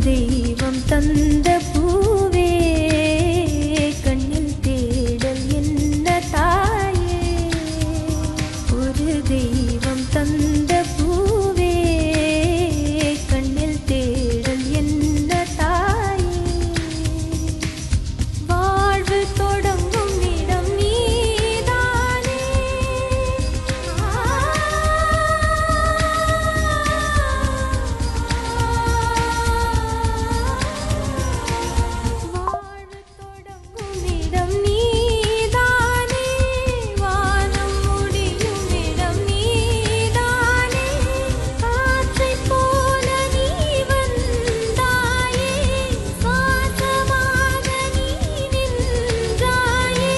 தெய்வம் தந்த பூவே கண்ணில் தேடல் என்ன தாயே. ஒரு தெய்வம் தந்த பூவே கண்ணில் தேடல் என்ன தாயே. வாழ்வு தொடங்கும் இடம் நீதானே. வாழ்வு தொடங்கும் இடம் நீதானே. வானம் முடியும் இடம் நீதானே. காற்றைப் போல நீ வந்தாயே. சுவாசமாக நீ நின்றாயே.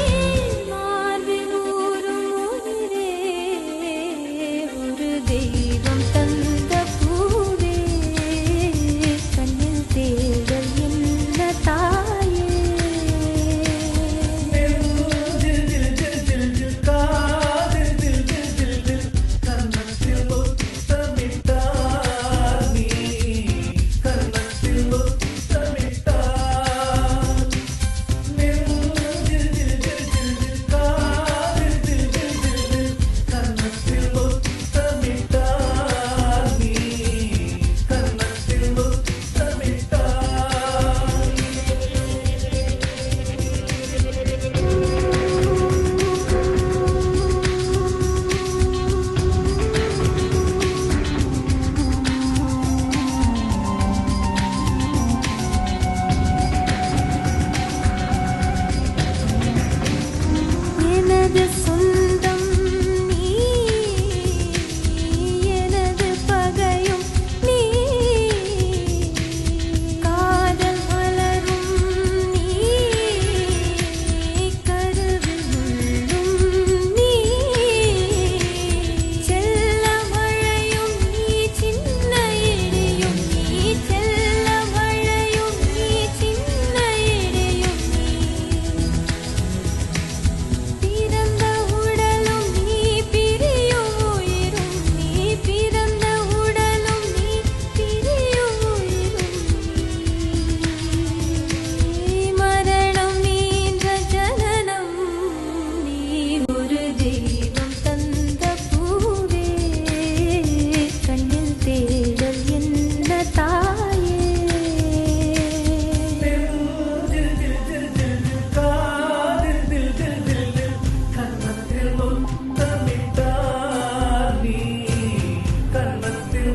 மார்பில் ஊறும் உயிரே ஒரு தெய்வம் தந்த பூவே கண்ணில் தேடல் என்ன தாயே. எனது சொந்தம் நீ, எனது பகையும் நீ. காதல் மலரும் நீ, கருவில் முள்ளும் நீ. செல்ல மழையும் நீ, சின்ன இடியும் நீ. செல்ல மழையும் நீ, சின்ன இடியும் நீ. பிறந்த உடலும் நீ, பிரியும் உயிரும் நீ. பிறந்த உடலும் நீ, பிரியும் உயிரும் நீ. மரணம் நீன்ற ஜனனம் நீ. ஒரு தெய்வம் தந்த பூவே கண்ணில் தேடல் என்ன தாயே. கன்னத்தில்